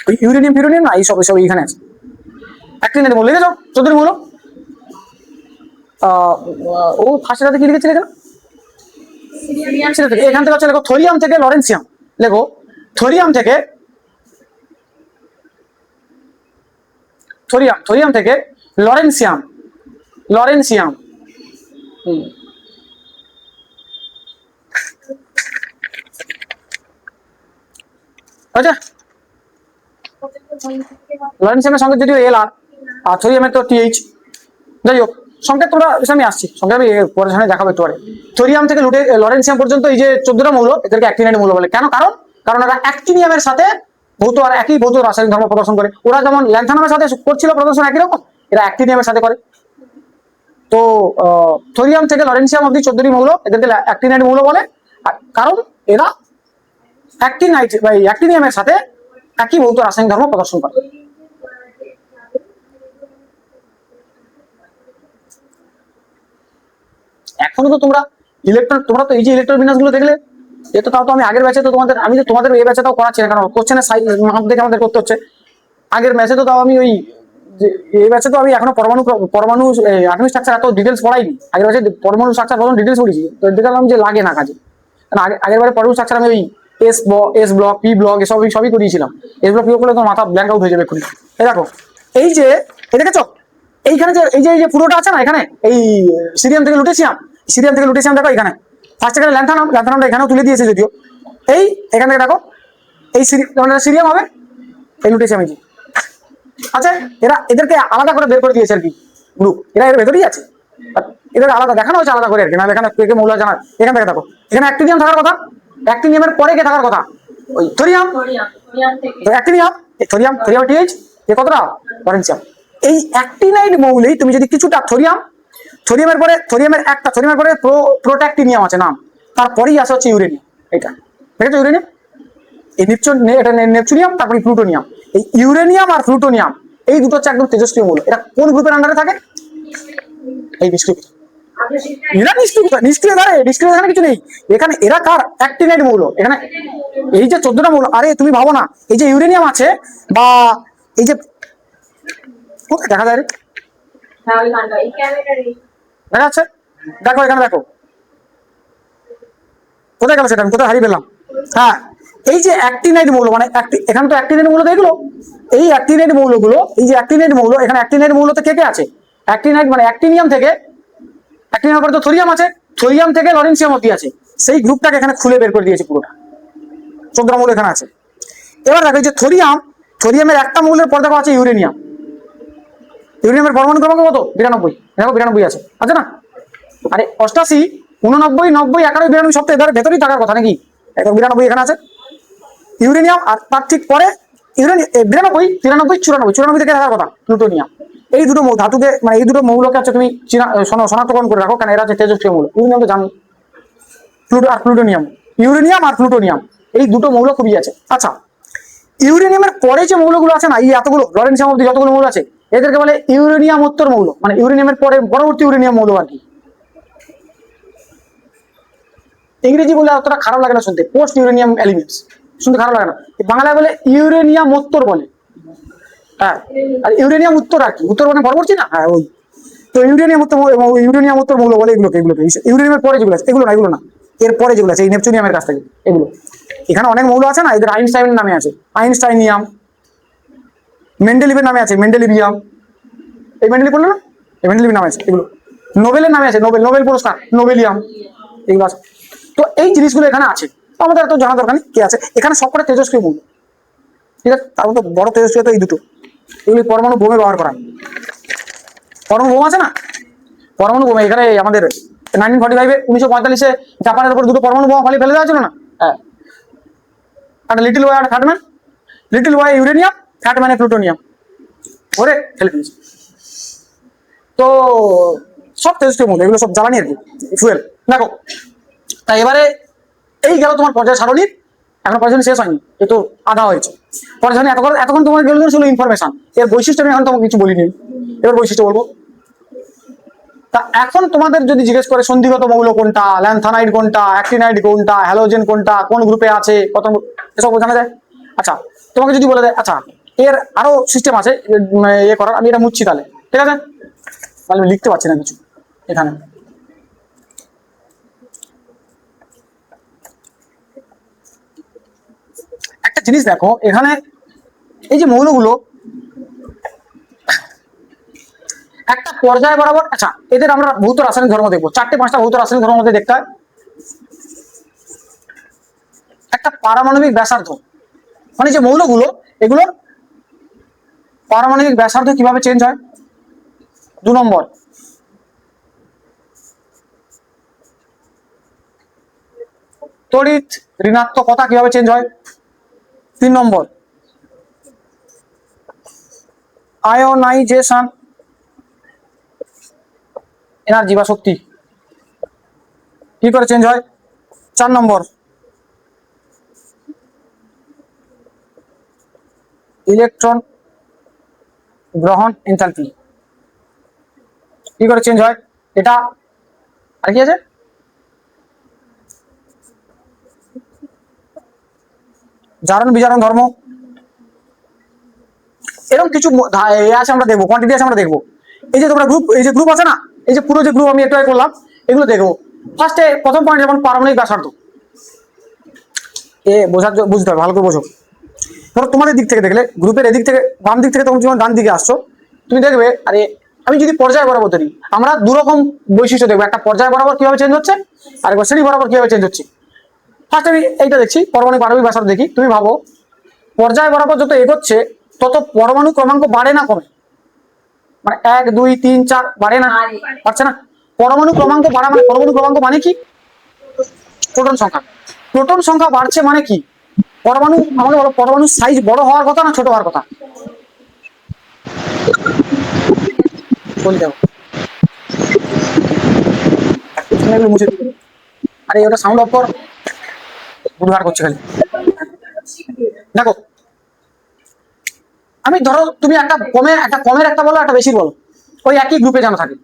ওই ইউরেনিয়াম ফিউরেনিয়াম না, এইসব সব এইখানে আছে। অ্যাক্টিনাইড মৌল লিখেছ 14 মৌল। ও ফার্স্টে কি লিখেছিল এখানে? এখান থেকে হচ্ছে লেখো থোরিয়াম থেকে লরেন্সিয়াম, লেখো থোরিয়াম থেকে থোরিয়াম থেকে লরেন্সিয়াম। আচ্ছা, লরেন্সিয়ামের সঙ্গে যদিও এল আর থোরিয়ামের তো টিএইচ, যাই হোক সংকেত তোমরা আমি আসছি, সংকেত আমি পরের সামনে দেখাবো একটু পরে। থোরিয়াম থেকে লরেন্সিয়াম পর্যন্ত এই যে 14টা মৌল, এদেরকে অ্যাক্টিনাইড মৌল বলে। কেন? কারণ এরা অ্যাক্টিনিয়ামের সাথে ভৌত আর একই ভৌত রাসায়নিক ধর্ম প্রদর্শন করে। ওরা যেমন ল্যান্থানামের সাথে করছিল প্রদর্শন একই রকম, এরা অ্যাক্টিনিয়ামের সাথে করে। তো থোরিয়াম থেকে লরেন্সিয়াম অবধি 14টি মৌল, এদেরকে অ্যাক্টিনাইড মৌল বলে। কারণ এরা অ্যাক্টিনাইড বা অ্যাক্টিনিয়ামের সাথে একই ভৌত রাসায়নিক ধর্ম প্রদর্শন করে। এখনো তো তোমরা তোমরা তো এই যে ইলেকট্রন বিন্যাস গুলো দেখলে, এটা তাও তো আমি আগের ব্যাচে তো তোমাদের এই ব্যাচে তাও করাচ্ছি না, কারণ কোশ্চেনের সাইজ মাপ দেখে আমাদের করতে হচ্ছে। আগের ম্যাচে তো তাও আমি ওই এই ব্যাচে তো আমি এখনো পরমাণু অ্যাটমিক স্ট্রাকচার এত ডিটেলস পড়াইনি। আগের ব্যাচে পরমাণু স্ট্রাকচার প্রথম ডিটেলস পড়েছি, তো দেখলাম যে লাগে না কাজে। কারণ আগের বারে পরমাণু স্ট্রাকচার আমি ওই এস ব্লক, পি ব্লক এসব সবই করিয়েছিলাম। এস ব্লক করলে তো মাথা ব্ল্যাঙ্ক আউট হয়ে যাবে এক্ষুনি। এই দেখো, এই যে দেখেছো এইখানে যে এই যে পুরোটা আছে না, এখানে এই সিরিয়াম থেকে লুটেসিয়াম দেখো এখানে ফার্স্ট এখানে ল্যান্থানামটা এখানেও তুলে দিয়েছে যদিও। এই এখান থেকে দেখো এই সিরিয়াম হবে, এই লুটেসিয়াম এই যে আচ্ছা, এদেরকে আলাদা করে বের করে দিয়েছে আর কি গ্রুপ, এরা এর ভেতরেই আছে, এদের আলাদা দেখানো হয়েছে আলাদা করে আর কি। না এখানে কে মৌল জানা, এখান থেকে দেখো এখানে অ্যাক্টিনিয়াম থাকার কথা, অ্যাক্টিনিয়ামের পরে কে থাকার কথা? ওই থোরিয়াম। অ্যাক্টিনিয়াম, থোরিয়াম টিএইচ, এ কতটা? লরেন্সিয়াম। এই অ্যাক্টিনাইড মৌলেই তুমি যদি কিছুটা থোরিয়ামের পরে প্রোট্যাক্টিনিয়াম আছে নাম, তারপরেই আসে হচ্ছে ইউরেনিয়াম। এটা দেখেছো ইউরেনিয়াম, এই নেপচুনিয়াম, তারপরে প্লুটোনিয়াম। এই ইউরেনিয়াম আর প্লুটোনিয়াম এই দুটো হচ্ছে একদম তেজস্ক্রিয় মৌল। এটা কোন গ্রুপের আন্ডারে থাকে? এই নিষ্ক্রিয়। এরা নিষ্ক্রিয় এখানে কিছু নেই। এখানে এরা কার? অ্যাক্টিনাইড মৌল। এখানে এই যে 14টা মৌল, আরে তুমি ভাবো না এই যে ইউরেনিয়াম আছে বা এই যে দেখা যায় দেখা যাচ্ছে, দেখো এখানে দেখো কোথায় গেল সেটা আমি কোথায় হারিয়ে পেলাম। হ্যাঁ, এই যে অ্যাক্টিনাইড মৌল মানে এখানে তো অ্যাক্টিনাইড মৌল দেখলো, এই অ্যাক্টিনাইড মৌলগুলো, এই যে অ্যাক্টিনাইড মৌল, এখানে অ্যাক্টিনাইড মৌলতে কে আছে? অ্যাক্টিনাইড মানে অ্যাক্টিনিয়াম থেকে, অ্যাক্টিনিয়াম পরে তো থোরিয়াম আছে, থোরিয়াম থেকে লরেন্সিয়াম অবধি আছে। সেই গ্রুপটাকে এখানে খুলে বের করে দিয়েছে পুরোটা, 14টা মৌল এখানে আছে। এবার দেখো যে থোরিয়ামের একটা মৌলের পর দেখো আছে ইউরেনিয়াম। ইউরেনিয়ামের পরমাণু ক্রমাঙ্ক কত? 92। দেখো 92 আছে, আছে না? আরে 88, 89, 90, 91, 92 সব তো এদের ভেতরেই থাকার কথা নাকি? একদম 92 এখানে আছে ইউরেনিয়াম। আর তার ঠিক পরে 92, 93, 94 থেকে থাকার কথা প্লুটোনিয়াম। এই দুটো ধাতুকে মানে এই দুটো মৌলকে হচ্ছে তুমি শনাক্তকরণ করে রাখো, কারণ এরা হচ্ছে তেজস্ক্রিয় মৌল। ইউরেনিয়াম তো জানি, ইউরেনিয়াম আর প্লুটোনিয়াম এই দুটো মৌল খুবই আছে। আচ্ছা, ইউরেনিয়ামের পরে যে মৌলগুলো আছে না, এই এতগুলো লরেন্সিয়াম অবধি যতগুলো মৌল আছে, এদেরকে বলে ইউরেনিয়াম উত্তর মৌল, মানে ইউরেনিয়ামের পরে পরবর্তী ইউরেনিয়াম মৌল আর কি। ইংরেজি বলে অতটা খারাপ লাগে না শুনতে, পোস্ট ইউরেনিয়াম এলিমেন্টস শুনতে খারাপ লাগে না। বাংলায় বলে ইউরেনিয়াম উত্তর বলে। হ্যাঁ, আর ইউরেনিয়াম উত্তর আর কি, উত্তর মানে পরবর্তী না। হ্যাঁ ওই তো ইউরেনিয়াম উত্তর মৌল বলে এগুলোকে। ইউরেনিয়ামের পরে যেগুলো আছে এগুলো না, এর পরে যেগুলো আছে এই নেপচুনিয়ামের কাছ থেকে এগুলো। এখানে অনেক মৌল আছে না, এদের আইনস্টাইনের নামে আছে, আইনস্টাইনিয়াম। মেন্ডেলিভের নামে আছে মেন্ডেলিভিয়াম। এই মেন্ডেলিভ বললো না, এই মেন্ডেলিভ নামে আছে এগুলো। নোবেলের নামে আছে নোবেল পুরস্কার, নোবেলিয়াম, এগুলো আছে। তো এই জিনিসগুলো এখানে আছে, আমাদের এত জানা দরকার নেই কে আছে এখানে। সবকটা তেজস্ক্রিয় মৌল, ঠিক আছে? তার মধ্যে বড় তেজস্ক্রিয় তো এই দুটো, এগুলি পরমাণু বোমে ব্যবহার করা। পরমাণু বোম আছে না, পরমাণু বোমা এখানে আমাদের 1945-এ 1945-এ জাপানের উপর দুটো পরমাণু বোমা ফেলে দেওয়া ছিল না। হ্যাঁ, একটা লিটল ওয়াই আর ফ্যাটম্যান। লিটল ওয়াই ইউরেনিয়াম, ফ্যাটম্যানে প্লুটোনিয়াম ওরে ফেলে দিয়েছে। তো সব তেজস্ক্রিয় মৌল, এগুলো সব জ্বালানি আর কি, ফুয়েল। দেখো তাই এবারে এই গেল তোমার পর্যায় সারণীর। এখন পর্যায় শেষ হয়নি, এ তো আধা হয়েছে পর্যায়। এতক্ষণ তোমার গেল ছিল ইনফরমেশন, এর বৈশিষ্ট্য আমি এখন তোমাকে কিছু বলিনি। এবার বৈশিষ্ট্য বলবো। তা এখন তোমাদের যদি জিজ্ঞেস করে সন্ধিগত মৌল কোনটা, ল্যান্থানাইড কোনটা, অ্যাক্টিনাইড কোনটা, হ্যালোজেন কোনটা, কোন গ্রুপে আছে, কত, এসব জানা যায়। আচ্ছা, তোমাকে যদি বলে দেয় আচ্ছা এর আরো সিস্টেম আছে ইয়ে করার, আমি এটা মুছছি তাহলে, ঠিক আছে? তাহলে আমি লিখতে পারছি না কিছু এখানে। একটা জিনিস দেখো এখানে, এই যে মৌলগুলো একটা পর্যায় বরাবর, আচ্ছা এদের আমরা ভৌত রাসায়নিক ধর্ম দেখবো, 4-5টা ভৌত রাসায়নিক ধর্মের মধ্যে দেখতে হয়। একটা পারমাণবিক ব্যাসার্ধ, মানে যে মৌলগুলো এগুলো পারমাণবিক ব্যাসার্ধ কিভাবে চেঞ্জ হয়। 2 নম্বর, তড়িৎ ঋণাত্মকতা কিভাবে চেঞ্জ হয়। 3 নম্বর, আয়োনাইজেশন এনার্জি বা শক্তি কি করে চেঞ্জ হয়। 4 নম্বর, ইলেকট্রন গ্রহণ এনথালপি কি করে চেঞ্জ হয়। এটা আর কি আছে, জারণ বিজারণ ধর্ম, এরকম কিছু আছে আমরা দেখবো, কোয়ান্টিটি আছে আমরা দেখবো। এই যে তোমরা গ্রুপ, এই যে গ্রুপ আছে না, এই যে পুরো যে গ্রুপ আমি একটু আগে করলাম, এগুলো দেখবো। ফার্স্টে প্রথম পয়েন্ট যেমন পারমাণবিক ব্যাসার্ধ, বুঝতে হবে ভালো করে বোঝো। ধরো তোমাদের দিক থেকে দেখলে, গ্রুপের এদিক থেকে বাম দিক থেকে তখন যখন ডান দিকে আসছো, তুমি দেখবে আরে আমি যদি পর্যায় বরাবর ধরি, আমরা 2 রকম বৈশিষ্ট্য দেখবো, একটা পর্যায় বরাবর কিভাবে চেঞ্জ হচ্ছে, আর একবার শ্রেণী বরাবর কিভাবে চেঞ্জ হচ্ছে। ফার্স্ট আমি এইটা দেখছি, পারমাণবিক ব্যাসার্ধ দেখি। তুমি ভাবো পর্যায় বরাবর যত এগোচ্ছে তত পরমাণু ক্রমাঙ্ক বাড়ে না কমে, মানে 1 2 3 4 বাড়ে না, পারছে না। পরমাণু ক্রমাঙ্ক বাড়া মানে, পরমাণু ক্রমাঙ্ক মানে কি, প্রোটন সংখ্যা। প্রোটন সংখ্যা বাড়ছে মানে কি, পরমাণু, আমাকে বলো পরমাণুর সাইজ বড় হওয়ার কথা না ছোট হওয়ার কথা। বলে দাও, মুছে দিও। আরে ওটা সাউন্ড অফ কর, গুড়ঘাট করছে খালি। দেখো আমি ধরো তুমি একটা কমের একটা বলো, একটা বেশি বলো, ওই একই গ্রুপে যেন থাকে,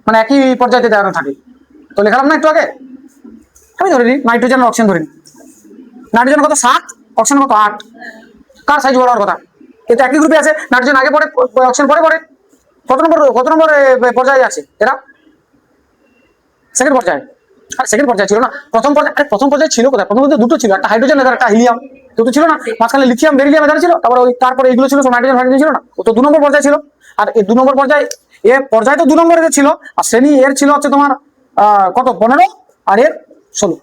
মানে একই পর্যায়ে যেন থাকে। তো লেখালাম না একটু আগে, আমি ধরে নিই নাইট্রোজেন আর অক্সিজেন ধরে নিই। নাইট্রোজেন কত 7, অক্সিজেন কত 8, কার সাইজ বড় হওয়ার কথা। এটা একই গ্রুপে আছে, নাইট্রোজেন আগে পরে, অক্সিজেন পরে পরে। কত নম্বর পর্যায়ে আছে এরা, সেকেন্ড পর্যায়ে। আর সেকেন্ড পর্যায়ে ছিল না, প্রথম পর্যায়ে ছিল কোথায়, প্রথম পর্যায়ে 2টো ছিল, একটা হাইড্রোজেন আর একটা হিলিয়াম, 2টো ছিল না, মাঝখানে লিথিয়াম বেরিলিয়াম এদের ছিল, তারপরে এইগুলো ছিল, নাইট্রোজেন হাইড্রোজেন ছিল না, ও তো 2 নম্বর পর্যায়ে ছিল। আর এই 2 নম্বর পর্যায়ে, এর পর্যায়ে তো 2 নম্বরের ছিল, আর শ্রেণী এর ছিল হচ্ছে তোমার কত 15 আর এর 16।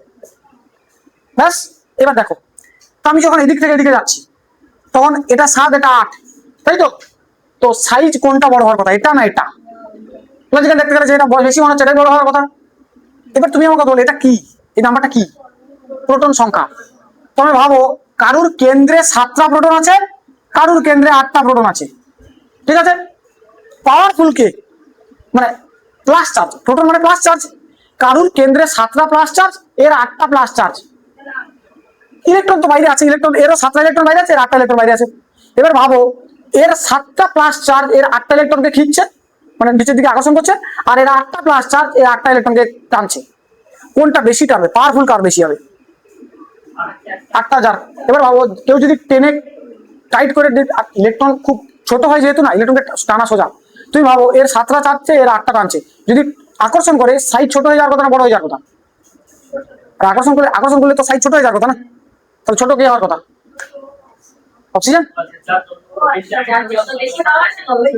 ব্যাস, এবার দেখো তো আমি যখন এদিক থেকে এদিকে যাচ্ছি, তখন এটা 7 এটা 8, তাই তো। তো সাইজ কোনটা বড় হওয়ার কথা, এটা না এটা। লজিক্যাল দেখতে গেলে যেটা বেশি মনে হচ্ছে এটাই বড় হওয়ার কথা। এবার তুমি আমাকে বলো এটা কি, এই নাম্বারটা কি, প্রোটন সংখ্যা। তুমি ভাবো কারুর কেন্দ্রে 7টা প্রোটন আছে, কারুর কেন্দ্রে 8টা প্রোটন আছে, ঠিক আছে। পাওয়ারফুল কে, মানে প্লাস চার্জ, প্রোটন মানে প্লাস চার্জ। কারুর কেন্দ্রে 7টা প্লাস চার্জ, এর 8টা প্লাস চার্জ। ইলেকট্রন তো বাইরে আছে, ইলেকট্রন এরও 7টা ইলেকট্রন বাইরে আছে, এর 8টা ইলেকট্রন বাইরে আছে। এবার ভাবো এর 7টা প্লাস চার্জ এর 8টা ইলেকট্রনকে খিঁচছে, মানে নিচের দিকে আকর্ষণ করছে, আর এর 8টা প্লাস চার্জ এর 8টা ইলেকট্রনকে টানছে। কোনটা বেশি টানবে, পাওয়ারফুল কার বেশি হবে, 8টা যার। এবার ভাবো কেউ যদি টেনে টাইট করে, ইলেকট্রন খুব ছোট হয় যেহেতু না, ইলেকট্রনকে টানা সোজা, তুমি ভাবো এর 7টা চাচ্ছে এর 8টা টানছে, যদি আকর্ষণ করে সাইজ ছোট হয়ে যাওয়ার কথা না বড় হয়ে যাওয়ার কথা। আর আকর্ষণ করলে তো সাইজ ছোট হয়ে যাওয়ার কথা না, তাহলে ছোট কি হওয়ার কথা, অক্সিজেন।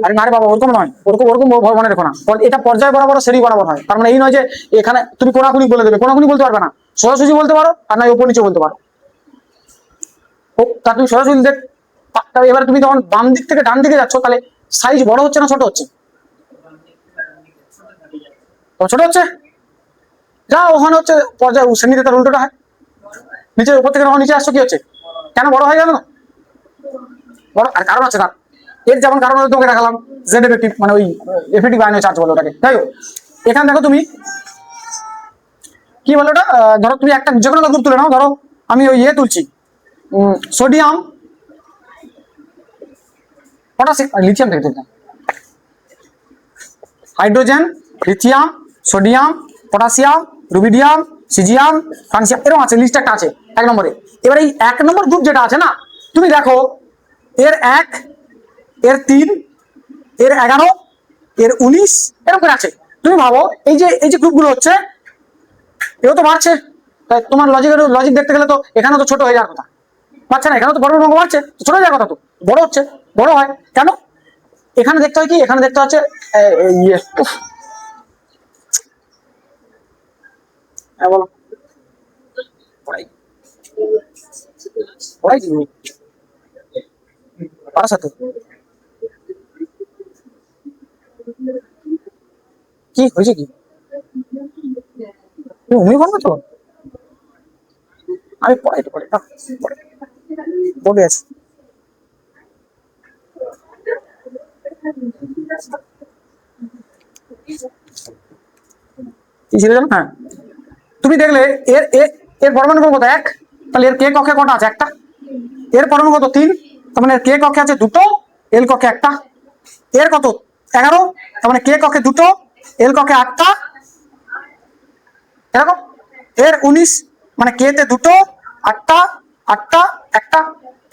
আরে না রে বাবা, ওরকম নয়, ওরকম মনে রেখো না, এটা পর্যায় বরাবর শ্রেণী বরাবর হয়। তার মানে এই নয় যে এখানে তুমি কোনাকুনি বলে দেবে, কোনাকুনি বলতে পারবে না, সোজাসুজি বলতে পারো, আর না উপর নিচে বলতে পারো। তা তুমি সোজাসুজি দেখ। এবার তুমি যখন বাম দিক থেকে ডান দিকে যাচ্ছ, তাহলে সাইজ বড় হচ্ছে না ছোট হচ্ছে, ছোট হচ্ছে। যা ওখানে হচ্ছে পর্যায় শ্রেণীতে তার উল্টোটা হয়, নিচে উপর থেকে যখন নিচে আসছো কি হচ্ছে, কেন বড় হয় জানো, বড় আর কারণ আছে তার। এর যেমন কারণ তোমাকে দেখালাম, জেড এফেক্টিভ, মানে ওই এফেক্টিভ আয়নীয় চার্জ বলে ওটাকে, তাই হোক। এখানে দেখো তুমি কি বলো ওটা, ধরো তুমি একটা যে কোনো গ্রুপ তুলে নাও, ধরো আমি ওই তুলছি সোডিয়াম পটাশিয়াম, লিথিয়াম থেকে তুলতাম, hydrogen, lithium, sodium, potassium, rubidium, caesium, francium, এরকম আছে, লিস্ট একটা আছে 1 নম্বরে। এবার এই 1 নম্বর গ্রুপ যেটা আছে না, তুমি দেখো এর 1 এর 3, এর 11, এর 19 এরকম করে আছে। তুমি ভাবো এই যে গ্রুপগুলো হচ্ছে, এও তো বাড়ছে, তাই তোমার লজিক দেখতে গেলে তো এখানে তো ছোট হয়ে যাওয়ার কথা, বাড়ছে না? এখানে তো বড় অঙ্ক বাড়ছে, ছোট হয়ে যাওয়ার কথা, তো বড় হচ্ছে, বড় হয় কেন? এখানে দেখতে হয় কি, এখানে দেখতে হচ্ছে বলো পড়াই পড়াই কি পারার সাথে কি হয়েছে, কি তুমি উমি করবে তো? আমি পড়াই তো পড়ে বলে আছি। কি ছিল জানো? হ্যাঁ, তুমি দেখলে এর এর এর পরমাণু কত? 1, তাহলে এর কে কক্ষে কটা আছে? একটা। এর পরমাণু কত? 3, তার মানে এর কে কক্ষে আছে 2, এল কক্ষে 1টা। এর কত? 11, তার মানে কে কক্ষে 2, এল কক্ষে 8টা, এরকম। এর 19, মানে কে তে 2, 8টা, 8টা, 1টা,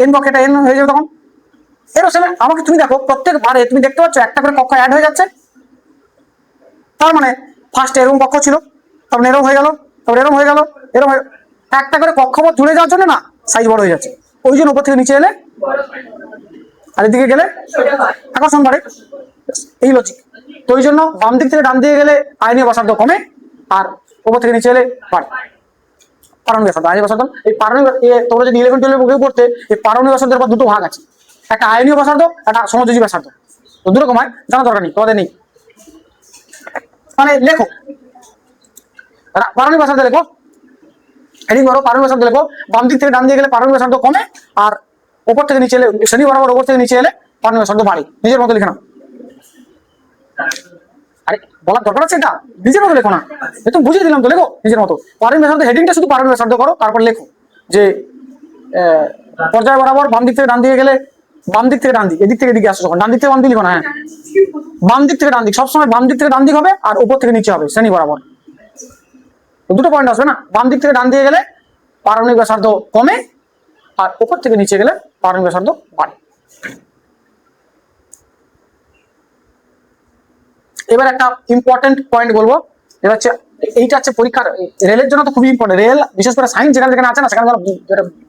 এন কক্ষেটা এন হয়ে যাবে তখন। এরও সেম। আমাকে তুমি দেখো প্রত্যেকবারে তুমি দেখতে পাচ্ছ একটা করে কক্ষ অ্যাড হয়ে যাচ্ছে। তার মানে ফার্স্ট এরকম কক্ষ ছিল, তারপরে এরকম হয়ে গেল, তারপরে এরকম হয়ে গেল, এরকম হয়ে একটা করে কক্ষপথ জুড়ে যাওয়ার জন্য না সাইজ বড় হয়ে যাচ্ছে। ওই জন্য উপর থেকে নিচে এলে আর এদিকে গেলে আকর্ষণ বাড়ে, এই লজিক। তো ওই জন্য বাম দিক থেকে ডান দিকে গেলে আয়নীয় ব্যাসার্ধ কমে, আর উপর থেকে নিচে এলে বাড়ে পারমাণবিক ব্যাসার্ধ। আয়নীয় ব্যাসার্ধ, এই পারমাণবিক, তোমরা যদি 11-12 বুকে পড়তে, এই পারমাণবিক ব্যাসার্ধের পর দুটো ভাগ আছে, একটা আয়নীয় ব্যাসার্ধ, একটা সমযোজী ব্যাসার্ধ। তো দুরকম হয়, জানা দরকার নেই, তোমাদের নেই। মানে লেখো পারমাণবিক ব্যাসার্ধ লেখো, হেডিং করো পারমাণবিক ব্যাসার্ধ লেখো। বাম দিক থেকে ডান দিকে গেলে পারমাণবিক ব্যাসার্ধ কমে, আর উপর থেকে নিচে এলে, শ্রেণী বরাবর উপর থেকে নিচে এলে পারমাণবিক ব্যাসার্ধ বাড়ে। নিজের মতো লিখে নাও। আরে বলার দরকার আছে এটা? নিজের মতো লেখো না, তুমি বুঝিয়ে দিলাম তো, লেখো নিজের মতো। পারমাণবিক ব্যাসার্ধ হেডিংটা শুধু পারমাণবিক ব্যাসার্ধ করো, তারপর লেখো যে পর্যায় বরাবর বাম দিক থেকে ডান দিকে গেলে, বাম দিক থেকে ডান দিক, এদিক থেকে এদিকে আসো যখন, ডান দিক থেকে বাম দিক লিখো না। হ্যাঁ, বাম দিক থেকে ডান দিক, সবসময় বাম দিক থেকে ডান দিক হবে, আর উপর থেকে নিচে হবে শ্রেণী বরাবর। দুটো পয়েন্ট আসবে না, বাম দিক থেকে ডান দিকে গেলে পারমাণবিক ব্যাসার্ধ কমে, আর উপর থেকে নিচে গেলে পারমাণবিক ব্যাসার্ধ বাড়ে। এবার একটা ইম্পর্টেন্ট পয়েন্ট বলবো, এবার হচ্ছে এইটা হচ্ছে পরীক্ষার, রেলের জন্য তো খুবই ইম্পর্টেন্ট। রেল বিশেষ করে সায়েন্স যেখানে যেখানে আছে না, সেখানে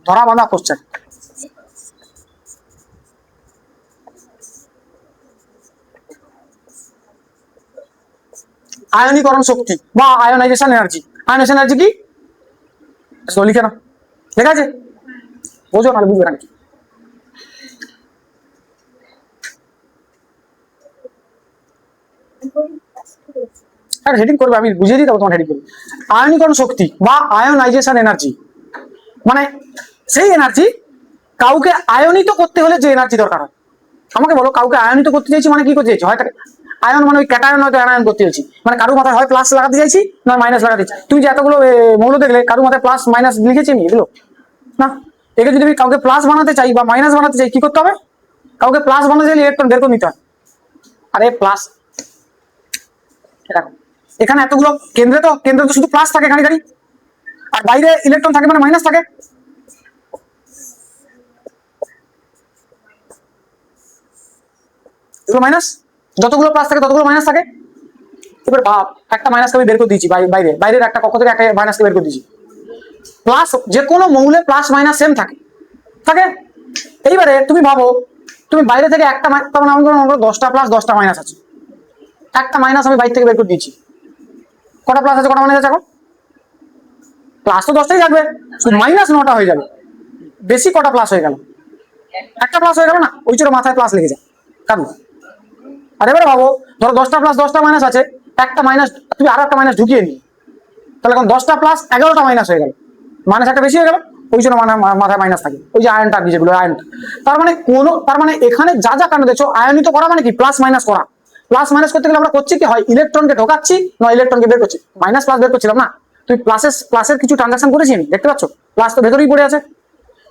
ধরা বাঁধা কোশ্চেন। আয়নীকরণ শক্তি বা আয়নাইজেশন এনার্জি। আয়নাইজেশন এনার্জি কি লিখে না, লেখা আছে, বোঝো না, বুঝবে না। আর হেডিং করবে, আমি বুঝিয়ে দিই, তোমার হেডিং করবে। আয়নীকরণ শক্তি বা আয়নাইজেশন এনার্জি মানে সেই এনার্জি, কাউকে আয়নিত করতে হলে যে এনার্জি দরকার হয়। আমাকে বলো, কাউকে আয়নিত করতে চাইছি মানে কি করতে চাইছি? হয় আয়ন মানে ওই ক্যাটায়ন, হয়তো অ্যানায়ন করতে চাইছি, মানে কারো মাথায় হয় প্লাস লাগাতে চাইছি, না মাইনাস লাগাতে চাইছি। তুমি যে এতগুলো মৌল দেখলে, কারো মাথায় প্লাস মাইনাস লিখেছি আমি এগুলো না। একে যদি আমি কাউকে প্লাস বানাতে চাই বা মাইনাস বানাতে চাই, কি করতে হবে? কাউকে প্লাস বানাতে চাইলে ইলেকট্রন বের করে নিতে হয়। আরে প্লাস, এখানে এতগুলো কেন্দ্রে তো শুধু প্লাস থাকে গাড়ি গাড়ি, আর বাইরে ইলেকট্রন থাকে মানে মাইনাস থাকে। এগুলো মাইনাস, যতগুলো প্লাস থাকে ততগুলো মাইনাস থাকে। এবার ভাব, একটা মাইনাসকে আমি বের করে দিয়েছি বাইরের একটা কক্ষ থেকে একটা মাইনাসকে বের করে দিয়েছি। প্লাস, যে কোনো মৌলে প্লাস মাইনাস সেম থাকে থাকে। এইবারে তুমি ভাবো, তুমি বাইরে থেকে একটা, তার মানে আমাদের 10টা প্লাস 10টা মাইনাস আছে, একটা মাইনাস আমি বাইরে থেকে বের করে দিয়েছি। কটা প্লাস আছে, কটা মাইনাস আছে? এখন প্লাস তো 10টাই থাকবে, শুধু মাইনাস 9টা হয়ে যাবে। বেশি কটা প্লাস হয়ে গেল? একটা প্লাস হয়ে গেল না, ওই জন্য মাথায় প্লাস লেগে যায় কারণ। আর এবারে ভাবো, ধরো 10টা প্লাস 10টা মাইনাস আছে, একটা মাইনাস তুমি আরো একটা মাইনাস ঢুকিয়ে নিই, তাহলে এখন 10টা প্লাস 11টা মাইনাস হয়ে গেল, মাইনাস একটা বেশি হয়ে গেল, ওই জন্য মাথায় মাইনাস থাকে। ওই যে আয়নটা যেগুলো আয়নটা, তার মানে এখানে যা যা কাণ্ড দেখছো, আয়নিত করা মানে কি প্লাস মাইনাস করা। প্লাস মাইনাস করতে গেলে আমরা করছি কি, হয় ইলেকট্রনকে ঢোকাচ্ছি, না ইলেকট্রনকে বের করছি। মাইনাস প্লাস বের করছিলাম না, তুমি প্লাসের কিছু ট্রানজাকশন করেছি আমি, দেখতে পাচ্ছ প্লাস তো ভেতরেই পড়ে আছে।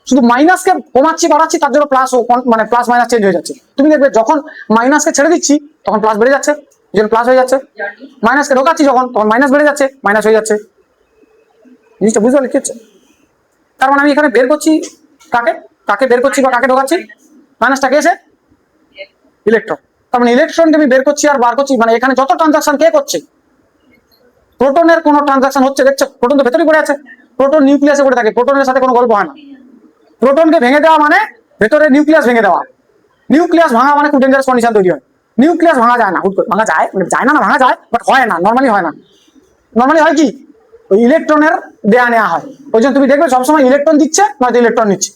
শুধু মাইনাসকে কমাচ্ছি বাড়াচ্ছি, তার জন্য প্লাস মানে প্লাস মাইনাস চেঞ্জ হয়ে যাচ্ছে। তুমি দেখবে যখন মাইনাসকে ছেড়ে দিচ্ছি তখন প্লাস বেড়ে যাচ্ছে, যখন প্লাস হয়ে যাচ্ছে। মাইনাসকে ঢোকাচ্ছি যখন, তখন মাইনাস বেড়ে যাচ্ছে, মাইনাস হয়ে যাচ্ছে। জিনিসটা বুঝতে পারলে কি হচ্ছে? তার মানে আমি এখানে বের করছি কাকে, কাকে বের করছি বা কাকে ঢোকাচ্ছি? মাইনাসটাকে এসে ইলেকট্রন। তার মানে ইলেকট্রনকে আমি বের করছি আর বার করছি, মানে এখানে যত ট্রানজাকশন কে করছে? প্রোটনের কোনো ট্রানজাকশন হচ্ছে? দেখছো প্রোটন তো ভেতরেই পড়ে আছে, প্রোটন নিউক্লিয়াসে পড়ে থাকে, প্রোটনের সাথে কোনো গল্প হয় না। প্রোটনকে ভেঙে দেওয়া মানে ভেতরে নিউক্লিয়াস ভেঙে দেওয়া। নিউক্লিয়াস ভাঙা মানে খুব ডেঞ্জারাস কন্ডিশন তৈরি হয়। নিউক্লিয়াস ভাঙা যায় না, হুট করে ভাঙা যায়, মানে যায় না, না ভাঙা যায়, বাট হয় না, নর্মালি হয় না। নর্মালি হয় কি, ওই ইলেকট্রনের দেয়া নেওয়া হয়। ওই জন্য তুমি দেখবে সবসময় ইলেকট্রন দিচ্ছে নয়তো ইলেকট্রন নিচ্ছে।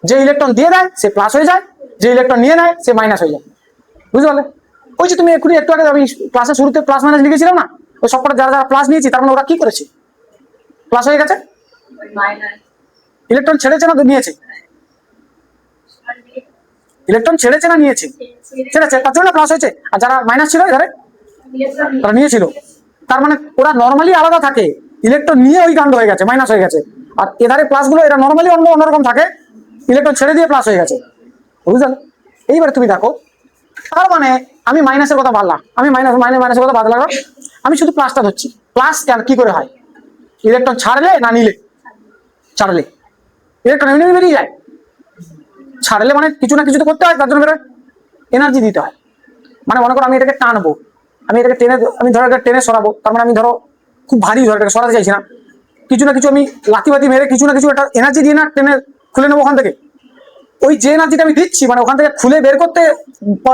যে ইলেকট্রন দিয়ে দেয় সে প্লাস হয়ে যায়, যে ইলেকট্রন নিয়ে নেয় সে মাইনাস হয়ে যায়। বুঝতে পারলে? ওই যে তুমি একটু আগে আমি ক্লাসের শুরুতে প্লাস মাইনাস লিখেছিলাম না, ওই সবকটা যারা যারা প্লাস নিয়েছি তার মানে ওরা কি করেছে? প্লাস হয়ে গেছে। ইলেকট্রন ছেড়েছে না নিয়েছে? ইলেকট্রন ছেড়েছে না নিয়েছে? ছেড়েছে, তার জন্য প্লাস হয়েছে। আর যারা মাইনাস ছিল এধারে তারা নিয়েছিল, তার মানে ওরা নর্মালি আলাদা থাকে, ইলেকট্রন নিয়ে ওই কাণ্ড হয়ে গেছে, মাইনাস হয়ে গেছে। আর এধারে প্লাস গুলো এরা নর্মালি অন্যরকম থাকে, ইলেকট্রন ছেড়ে দিয়ে প্লাস হয়ে গেছে। বুঝলে? এইবার তুমি দেখো, তার মানে আমি মাইনাসের কথা বললাম, আমি মাইনাসের কথা বাদ লাগলাম, আমি শুধু প্লাসটা ধরছি। প্লাস কেন কি করে হয়? ইলেকট্রন ছাড়লে না নিলে? ছাড়লে। ইলেকট্রন এমনি বেরিয়ে যায়? ছাড়লে মানে কিছু না কিছু তো করতে হয়, তার জন্য এনার্জি দিতে হয়। মানে মনে করো আমি এটাকে টানবো, আমি এটাকে টেনে, আমি ধরো এটা টেনে সরাবো, তার মানে আমি ধরো খুব ভারী ধরো এটাকে সরাতে চাইছি না, কিছু না কিছু আমি লাথি বাতি মেরে কিছু না কিছু একটা এনার্জি দিয়ে না টেনে খুলে নেবো ওখান থেকে। ওই যে এনার্জিটা আমি দিচ্ছি, মানে ওখান থেকে খুলে বের করতে,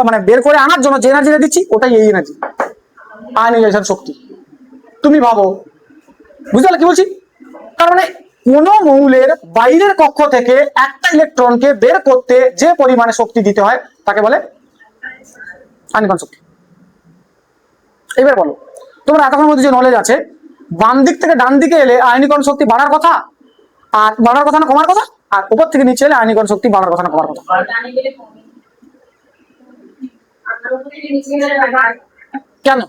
মানে বের করে আনার জন্য যে এনার্জিটা দিচ্ছি ওটাই এই এনার্জি, আয়নাইজেশন শক্তি। তুমি ভাবো, বুঝতে পারলে কি বলছি? তার মানে কোন মৌলের বাইরের কক্ষ থেকে একটা ইলেকট্রনকে বের করতে যে পরিমাণে শক্তি দিতে হয় তাকে বলে আয়নিকরণ শক্তি। এবার বলো, তোমরা এতক্ষণের মধ্যে যে নলেজ আছে, বাম দিক থেকে ডান দিকে এলে আয়নিকরণ শক্তি বাড়ার কথা, আর বাড়ার কথা না কমার কথা, আর উপর থেকে নিচে এলে আয়নিকরণ শক্তি বাড়ার কথা না কমার কথা। কেন?